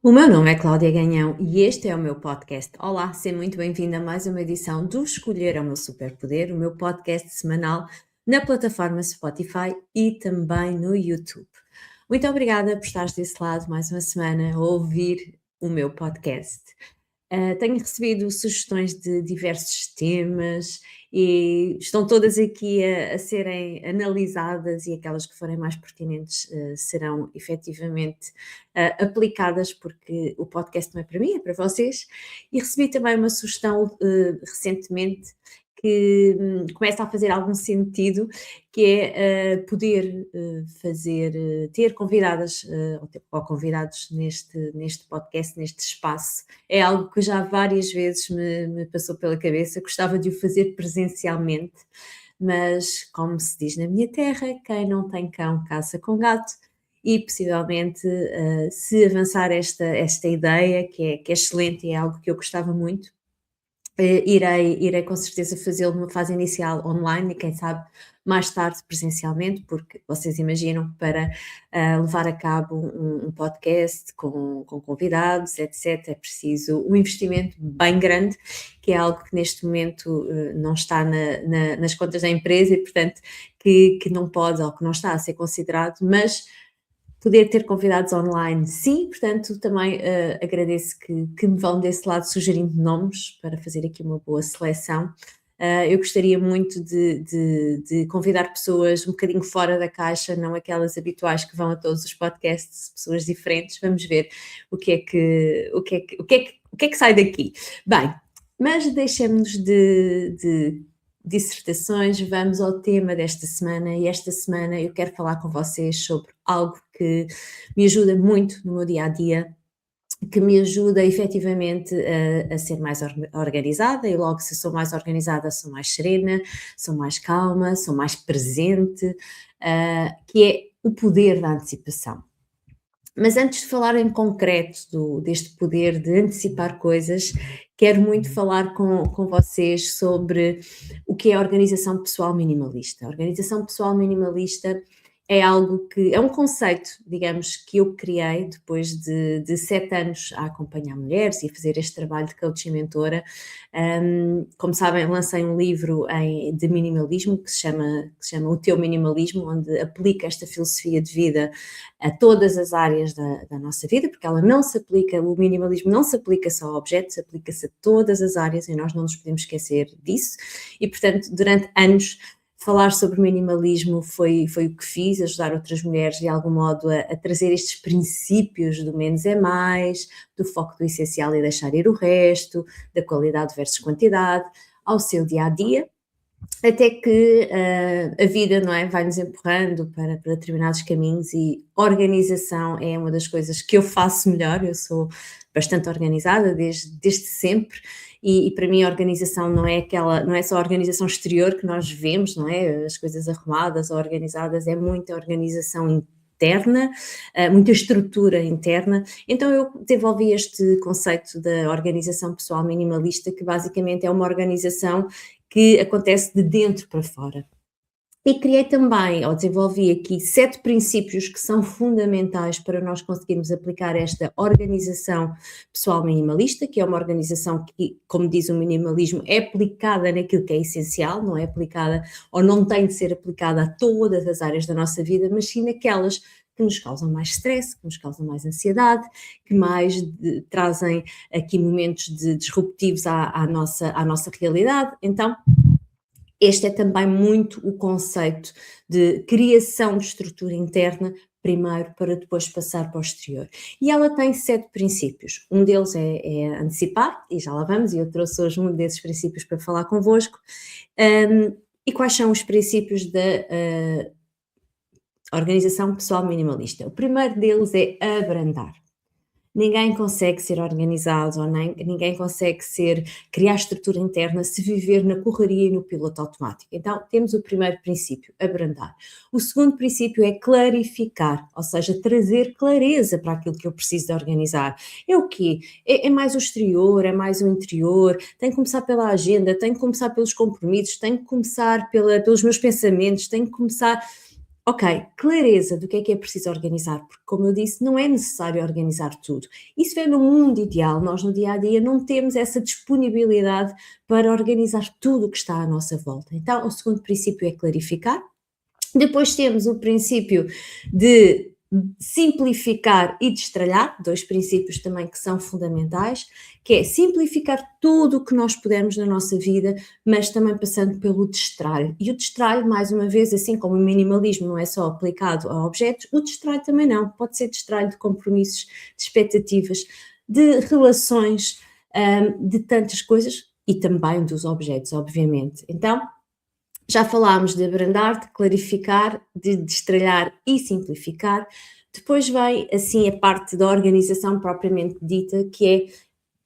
O meu nome é Cláudia Ganhão e este é o meu podcast. Olá, seja muito bem-vindo a mais uma edição do Escolher é o Meu Superpoder, o meu podcast semanal na plataforma Spotify e também no YouTube. Muito obrigada por estares desse lado mais uma semana a ouvir o meu podcast. Tenho recebido sugestões de diversos temas e estão todas aqui a serem analisadas, e aquelas que forem mais pertinentes serão efetivamente aplicadas, porque o podcast não é para mim, é para vocês. E recebi também uma sugestão recentemente que começa a fazer algum sentido, que é poder ter convidadas ou convidados neste podcast, neste espaço. É algo que já várias vezes me passou pela cabeça. Gostava de o fazer presencialmente, mas como se diz na minha terra, quem não tem cão caça com gato. E possivelmente, se avançar esta ideia, que é excelente e é algo que eu gostava muito, irei com certeza fazê-lo numa fase inicial online e quem sabe mais tarde presencialmente, porque vocês imaginam que para levar a cabo um podcast com convidados, etc., é preciso um investimento bem grande, que é algo que neste momento não está nas contas da empresa e, portanto, que não pode ou que não está a ser considerado, mas poder ter convidados online, sim, portanto também agradeço que me vão desse lado sugerindo nomes para fazer aqui uma boa seleção. Eu gostaria muito de convidar pessoas um bocadinho fora da caixa, não aquelas habituais que vão a todos os podcasts, pessoas diferentes. Vamos ver o que é que sai daqui. Bem, mas deixemos de dissertações, vamos ao tema desta semana, e esta semana eu quero falar com vocês sobre algo que me ajuda muito no meu dia-a-dia, que me ajuda efetivamente a ser mais organizada, e logo se sou mais organizada sou mais serena, sou mais calma, sou mais presente, que é o poder da antecipação. Mas antes de falar em concreto deste poder de antecipar coisas, quero muito falar com vocês sobre o que é a organização pessoal minimalista. A organização pessoal minimalista é algo que é um conceito, digamos, que eu criei depois de 7 anos a acompanhar mulheres e a fazer este trabalho de coaching mentora. Como sabem, lancei um livro de minimalismo que se chama O Teu Minimalismo, onde aplica esta filosofia de vida a todas as áreas da nossa vida, porque o minimalismo não se aplica só a objetos, aplica-se a todas as áreas e nós não nos podemos esquecer disso. E, portanto, durante anos, falar sobre minimalismo foi o que fiz, ajudar outras mulheres de algum modo a trazer estes princípios do menos é mais, do foco do essencial e deixar ir o resto, da qualidade versus quantidade, ao seu dia-a-dia, até que a vida, não é, vai-nos empurrando para determinados caminhos, e organização é uma das coisas que eu faço melhor. Eu sou bastante organizada desde sempre, e para mim a organização não é só a organização exterior que nós vemos, não é, as coisas arrumadas ou organizadas, é muita organização interna, muita estrutura interna. Então eu desenvolvi este conceito da organização pessoal minimalista, que basicamente é uma organização que acontece de dentro para fora. E criei também, ou desenvolvi aqui 7 princípios que são fundamentais para nós conseguirmos aplicar esta organização pessoal minimalista, que é uma organização que, como diz o minimalismo, é aplicada naquilo que é essencial, não é aplicada ou não tem de ser aplicada a todas as áreas da nossa vida, mas sim naquelas que nos causam mais stress, que nos causam mais ansiedade, que mais trazem aqui momentos disruptivos à nossa realidade. Então, este é também muito o conceito de criação de estrutura interna, primeiro, para depois passar para o exterior. E ela tem 7 princípios. Um deles é antecipar, e já lá vamos, e eu trouxe hoje um desses princípios para falar convosco. E quais são os princípios da organização pessoal minimalista? O primeiro deles é abrandar. Ninguém consegue ser organizado, ou ninguém consegue criar estrutura interna se viver na correria e no piloto automático. Então, temos o primeiro princípio, abrandar. O segundo princípio é clarificar, ou seja, trazer clareza para aquilo que eu preciso de organizar. É o quê? É mais o exterior, é mais o interior, tem que começar pela agenda, tem que começar pelos compromissos, tem que começar pelos meus pensamentos, tem que começar... ok, clareza do que é preciso organizar, porque, como eu disse, não é necessário organizar tudo. Isso é no mundo ideal, nós no dia a dia não temos essa disponibilidade para organizar tudo o que está à nossa volta. Então, o segundo princípio é clarificar. Depois temos o princípio de simplificar e destralhar, dois princípios também que são fundamentais, que é simplificar tudo o que nós pudermos na nossa vida, mas também passando pelo destralho. E o destralho, mais uma vez, assim como o minimalismo não é só aplicado a objetos, o destralho também não. Pode ser destralho de compromissos, de expectativas, de relações, de tantas coisas e também dos objetos, obviamente. Então, já falámos de abrandar, de clarificar, de destralhar e simplificar. Depois vem, assim, a parte da organização propriamente dita, que é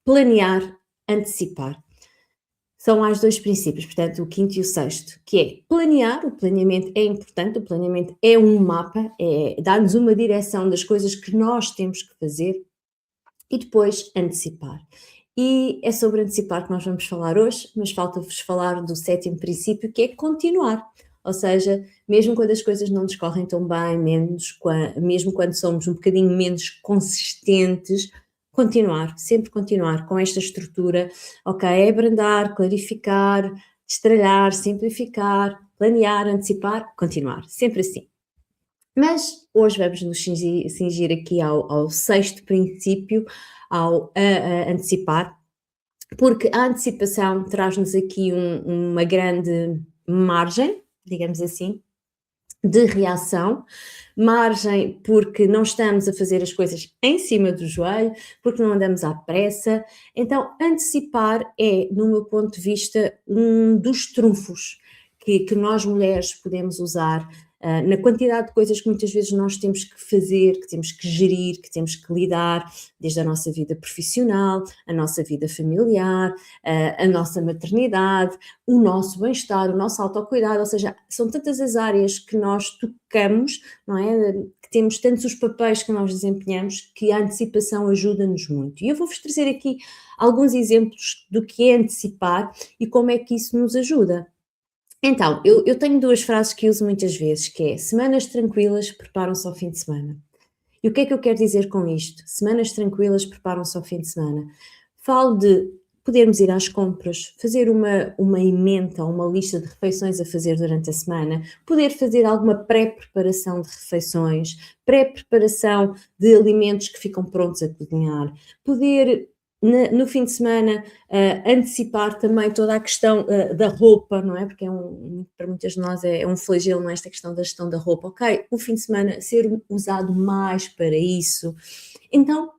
planear, antecipar. São mais dois princípios, portanto, o quinto e o sexto, que é planear, o planeamento é importante, o planeamento é um mapa, é dar-nos uma direção das coisas que nós temos que fazer e depois antecipar. E é sobre antecipar que nós vamos falar hoje, mas falta-vos falar do sétimo princípio, que é continuar. Ou seja, mesmo quando as coisas não nos correm tão bem, mesmo quando somos um bocadinho menos consistentes, continuar, sempre continuar com esta estrutura, ok? É abrandar, clarificar, destralhar, simplificar, planear, antecipar, continuar, sempre assim. Mas hoje vamos nos cingir aqui ao sexto princípio, ao antecipar, porque a antecipação traz-nos aqui uma grande margem, digamos assim, de reação, margem porque não estamos a fazer as coisas em cima do joelho, porque não andamos à pressa. Então, antecipar é, no meu ponto de vista, um dos trunfos que nós mulheres podemos usar na quantidade de coisas que muitas vezes nós temos que fazer, que temos que gerir, que temos que lidar, desde a nossa vida profissional, a nossa vida familiar, a nossa maternidade, o nosso bem-estar, o nosso autocuidado, ou seja, são tantas as áreas que nós tocamos, não é? Que temos tantos os papéis que nós desempenhamos, que a antecipação ajuda-nos muito. E eu vou-vos trazer aqui alguns exemplos do que é antecipar e como é que isso nos ajuda. Então, eu tenho duas frases que uso muitas vezes, que é: semanas tranquilas preparam-se ao fim de semana. E o que é que eu quero dizer com isto? Semanas tranquilas preparam-se ao fim de semana. Falo de podermos ir às compras, fazer uma ementa, uma lista de refeições a fazer durante a semana, poder fazer alguma pré-preparação de refeições, pré-preparação de alimentos que ficam prontos a cozinhar, poder no fim de semana antecipar também toda a questão da roupa, não é? Porque para muitas de nós é um flagelo, não é? Esta questão da gestão da roupa. Ok, o fim de semana ser usado mais para isso. Então,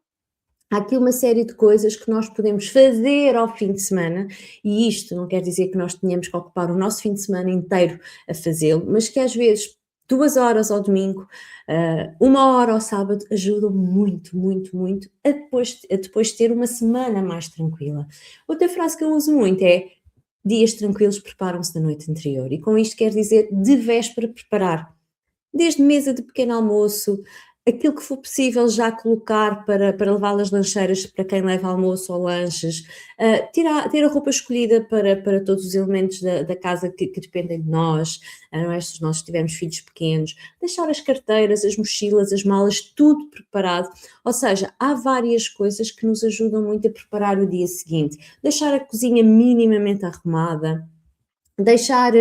há aqui uma série de coisas que nós podemos fazer ao fim de semana, e isto não quer dizer que nós tenhamos que ocupar o nosso fim de semana inteiro a fazê-lo, mas que às vezes 2 horas ao domingo, 1 hora ao sábado, ajudam muito, muito, muito a depois ter uma semana mais tranquila. Outra frase que eu uso muito é: dias tranquilos preparam-se da noite anterior, e com isto quer dizer de véspera preparar. Desde mesa de pequeno almoço, aquilo que for possível já colocar para levar nas lancheiras para quem leva almoço ou lanches, ter a roupa escolhida para todos os elementos da casa que dependem de nós, não é? Se nós tivermos filhos pequenos, deixar as carteiras, as mochilas, as malas, tudo preparado. Ou seja, há várias coisas que nos ajudam muito a preparar o dia seguinte. Deixar a cozinha minimamente arrumada, deixar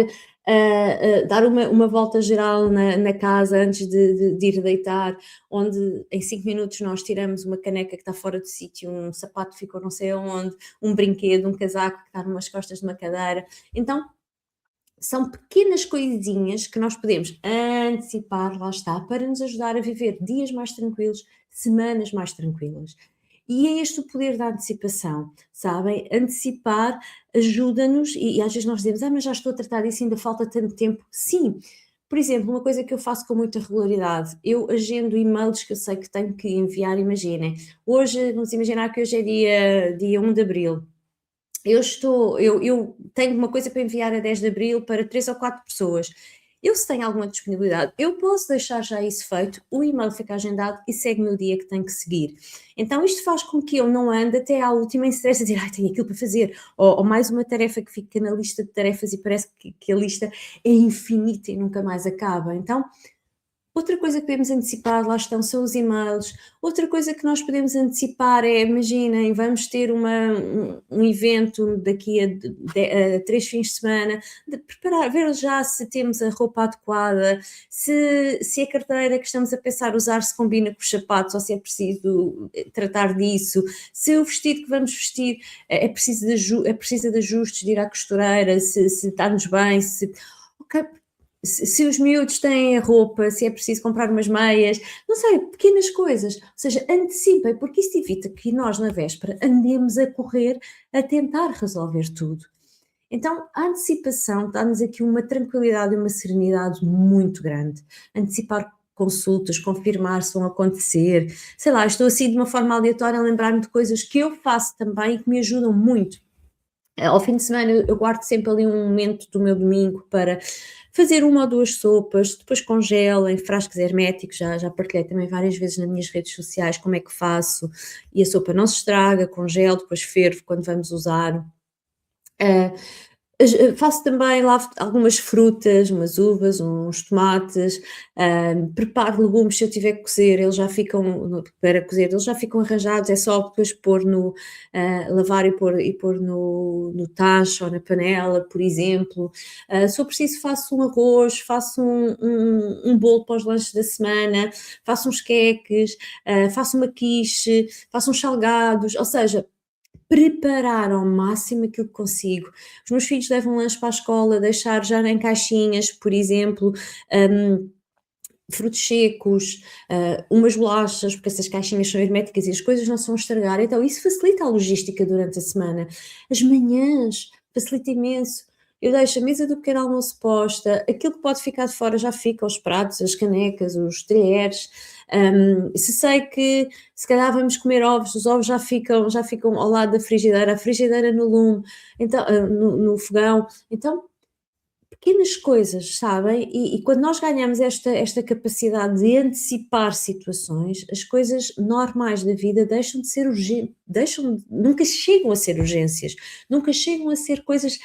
dar uma volta geral na casa antes de ir deitar, onde em 5 minutos nós tiramos uma caneca que está fora do sítio, um sapato que ficou não sei aonde, um brinquedo, um casaco que está numas costas de uma cadeira. Então, são pequenas coisinhas que nós podemos antecipar, lá está, para nos ajudar a viver dias mais tranquilos, semanas mais tranquilas. E é este o poder da antecipação, sabem? Antecipar ajuda-nos, e às vezes nós dizemos: mas já estou a tratar disso, ainda falta tanto tempo. Sim, por exemplo, uma coisa que eu faço com muita regularidade, eu agendo e-mails que eu sei que tenho que enviar, imaginem, hoje, vamos imaginar que hoje é dia 1 de Abril, eu tenho uma coisa para enviar a 10 de Abril para 3 ou 4 pessoas. Eu, se tenho alguma disponibilidade, eu posso deixar já isso feito, o e-mail fica agendado e segue-me o dia que tem que seguir. Então isto faz com que eu não ande até à última em stress a dizer: tenho aquilo para fazer, ou mais uma tarefa que fica na lista de tarefas e parece que a lista é infinita e nunca mais acaba. Então, Outra coisa que podemos antecipar, lá estão, são os e-mails. Outra coisa que nós podemos antecipar é, imaginem, vamos ter um evento daqui a 3 fins de semana, de preparar, ver já se temos a roupa adequada, se a carteira que estamos a pensar usar se combina com os sapatos ou se é preciso tratar disso, se o vestido que vamos vestir precisa de ajustes, de ir à costureira, se está-nos bem, ok, se os miúdos têm a roupa, se é preciso comprar umas meias, não sei, pequenas coisas. Ou seja, antecipem, porque isso evita que nós, na véspera, andemos a correr a tentar resolver tudo. Então, a antecipação dá-nos aqui uma tranquilidade e uma serenidade muito grande. Antecipar consultas, confirmar se vão acontecer. Sei lá, estou assim de uma forma aleatória a lembrar-me de coisas que eu faço também e que me ajudam muito. Ao fim de semana eu guardo sempre ali um momento do meu domingo para fazer 1 ou 2 sopas, depois congelo em frascos herméticos, já partilhei também várias vezes nas minhas redes sociais como é que faço, e a sopa não se estraga, congelo, depois fervo quando vamos usar. Ah, faço também, lavo algumas frutas, umas uvas, uns tomates, preparo legumes, se eu tiver que cozer, eles já ficam, para cozer, eles já ficam arranjados, é só depois pôr lavar e pôr no tacho ou na panela, por exemplo. Se eu preciso, faço um arroz, faço um bolo para os lanches da semana, faço uns queques, faço uma quiche, faço uns salgados, ou seja, preparar ao máximo aquilo que consigo. Os meus filhos levam lanche para a escola, deixar já em caixinhas, por exemplo, frutos secos, umas bolachas, porque essas caixinhas são herméticas e as coisas não se vão estragar, então isso facilita a logística durante a semana. As manhãs facilita imenso. Eu deixo a mesa do pequeno almoço posta, aquilo que pode ficar de fora já fica, os pratos, as canecas, os talheres. Se sei que se calhar vamos comer ovos, os ovos já ficam ao lado da frigideira, a frigideira no lume, então, no fogão, então pequenas coisas, sabem? E quando nós ganhamos esta capacidade de antecipar situações, as coisas normais da vida deixam de ser urgentes, nunca chegam a ser urgências, nunca chegam a ser coisas,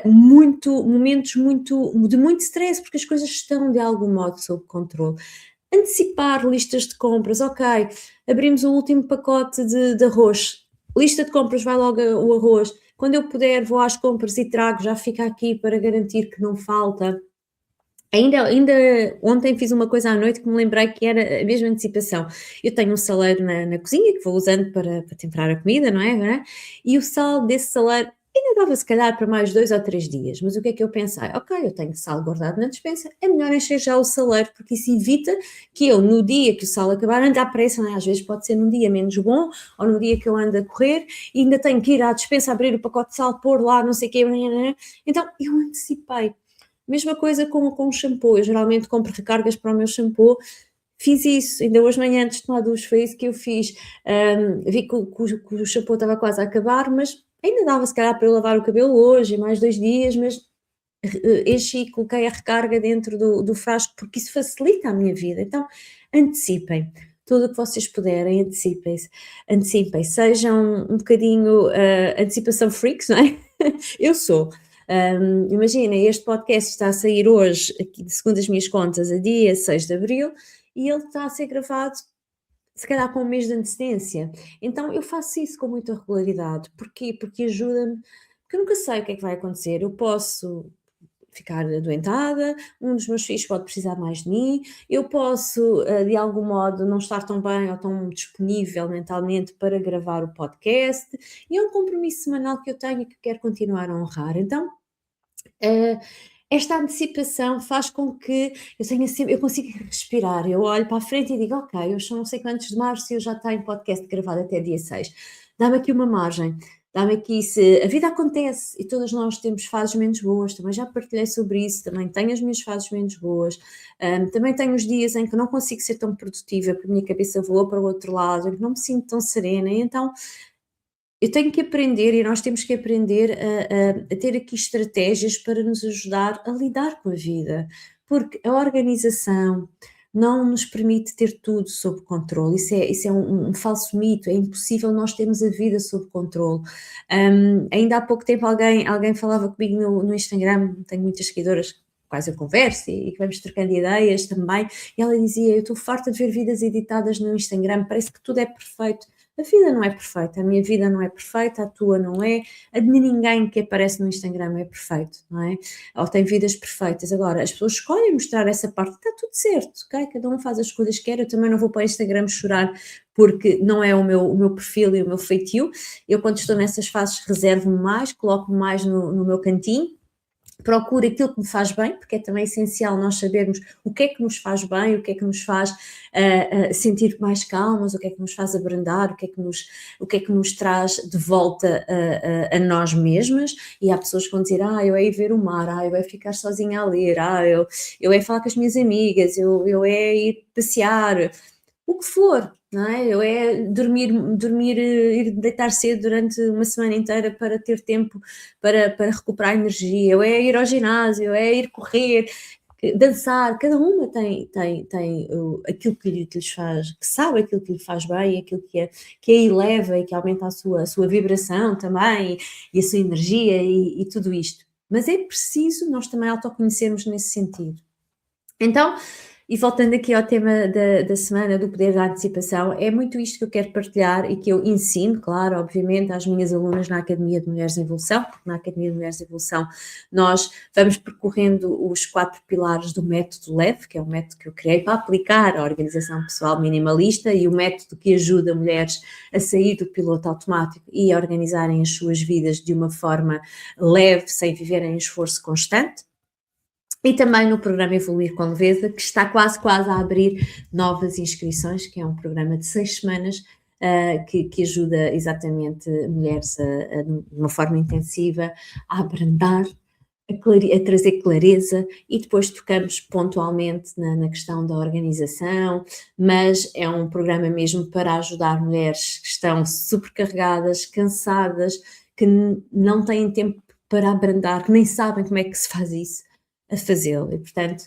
momentos de muito stress, porque as coisas estão de algum modo sob controle. Antecipar listas de compras, ok, abrimos o último pacote de arroz, lista de compras, vai logo o arroz, quando eu puder vou às compras e trago, já fica aqui para garantir que não falta. Ainda ontem fiz uma coisa à noite que me lembrei que era a mesma antecipação. Eu tenho um saleiro na cozinha que vou usando para temperar a comida, não é? E o sal desse saleiro ainda dava se calhar para mais 2 ou 3 dias, mas o que é que eu pensei? Ok, eu tenho sal guardado na despensa, é melhor encher já o saleiro, porque isso evita que eu, no dia que o sal acabar, ande à pressa, não é? Às vezes pode ser num dia menos bom, ou num dia que eu ando a correr, e ainda tenho que ir à despensa, abrir o pacote de sal, pôr lá, não sei o quê, então eu antecipei. Mesma coisa com o shampoo, eu geralmente compro recargas para o meu shampoo, fiz isso, ainda hoje de manhã antes de tomar duche, foi isso que eu fiz. Vi que o shampoo estava quase a acabar, mas ainda dava se calhar para eu lavar o cabelo hoje, mais 2 dias, mas enchi e coloquei a recarga dentro do frasco, porque isso facilita a minha vida. Então, antecipem. Tudo o que vocês puderem, antecipem, sejam um bocadinho antecipação freaks, não é? Eu sou. Imaginem, este podcast está a sair hoje, aqui, segundo as minhas contas, a dia 6 de Abril, e ele está a ser gravado se calhar com um mês de antecedência. Então eu faço isso com muita regularidade. Porquê? Porque ajuda-me, porque eu nunca sei o que é que vai acontecer. Eu posso ficar adoentada, um dos meus filhos pode precisar mais de mim, eu posso, de algum modo, não estar tão bem ou tão disponível mentalmente para gravar o podcast, e é um compromisso semanal que eu tenho e que quero continuar a honrar. Então, esta antecipação faz com que eu consiga respirar, eu olho para a frente e digo: "Ok, hoje são não sei quantos de março e eu já tenho podcast gravado até dia 6. Dá-me aqui uma margem, dá-me aqui, se a vida acontece e todas nós temos fases menos boas, também já partilhei sobre isso, também tenho as minhas fases menos boas, também tenho os dias em que não consigo ser tão produtiva, porque a minha cabeça voa para o outro lado, em que não me sinto tão serena, e então eu tenho que aprender, e nós temos que aprender a ter aqui estratégias para nos ajudar a lidar com a vida, porque a organização não nos permite ter tudo sob controle, isso é um falso mito, é impossível nós termos a vida sob controle. Ainda há pouco tempo alguém falava comigo no Instagram, tenho muitas seguidoras, quais eu converso e que vamos trocando ideias também, e ela dizia: eu estou farta de ver vidas editadas no Instagram, parece que tudo é perfeito. A vida não é perfeita, a minha vida não é perfeita, a tua não é, a de ninguém que aparece no Instagram é perfeito, não é? Ou tem vidas perfeitas. Agora, as pessoas escolhem mostrar essa parte, está tudo certo, ok? Cada um faz as escolhas que quer, eu também não vou para o Instagram chorar porque não é o meu perfil e o meu feitio. Eu, quando estou nessas fases, reservo-me mais, coloco-me mais no meu cantinho, procuro aquilo que me faz bem, porque é também essencial nós sabermos o que é que nos faz bem, o que é que nos faz sentir mais calmas, o que é que nos faz abrandar, o que é que nos traz de volta a nós mesmas. E há pessoas que vão dizer: eu é ir ver o mar, eu é ficar sozinha a ler, eu é falar com as minhas amigas, eu é ir passear, o que for, não é? Eu é dormir, ir deitar cedo durante uma semana inteira para ter tempo para recuperar energia, eu é ir ao ginásio, eu é ir correr, dançar, cada uma tem aquilo que lhes faz, que sabe aquilo que lhe faz bem, aquilo que a eleva e que aumenta a sua vibração também, e a sua energia e tudo isto. Mas é preciso nós também autoconhecermos nesse sentido. Então, e voltando aqui ao tema da semana do poder da antecipação, é muito isto que eu quero partilhar e que eu ensino, claro, obviamente, às minhas alunas na Academia de Mulheres em Evolução, porque na Academia de Mulheres em Evolução nós vamos percorrendo os 4 pilares do método LEV, que é o método que eu criei para aplicar à organização pessoal minimalista e o método que ajuda mulheres a sair do piloto automático e a organizarem as suas vidas de uma forma leve, sem viverem em esforço constante. E também no programa Evoluir com Leveza, que está quase a abrir novas inscrições, que é um programa de 6 semanas, que ajuda exatamente mulheres de uma forma intensiva a abrandar, a trazer clareza, e depois tocamos pontualmente na questão da organização, mas é um programa mesmo para ajudar mulheres que estão supercarregadas, cansadas, que não têm tempo para abrandar, que nem sabem como é que se faz isso, a fazê-lo. E, portanto,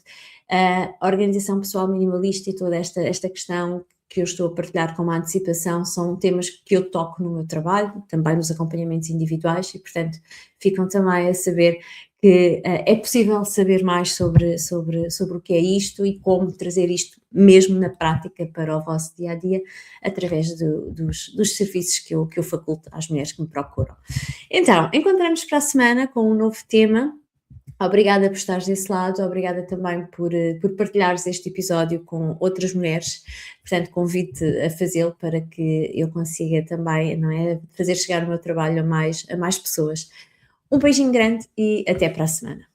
a organização pessoal minimalista e toda esta questão que eu estou a partilhar com uma antecipação são temas que eu toco no meu trabalho, também nos acompanhamentos individuais, e, portanto, ficam também a saber que é possível saber mais sobre o que é isto e como trazer isto mesmo na prática para o vosso dia a dia, através dos serviços que eu faculto às mulheres que me procuram. Então, encontramos para a semana com um novo tema. Obrigada por estares desse lado, obrigada também por partilhares este episódio com outras mulheres. Portanto, convido-te a fazê-lo para que eu consiga também, não é, fazer chegar o meu trabalho a mais pessoas. Um beijinho grande e até para a semana.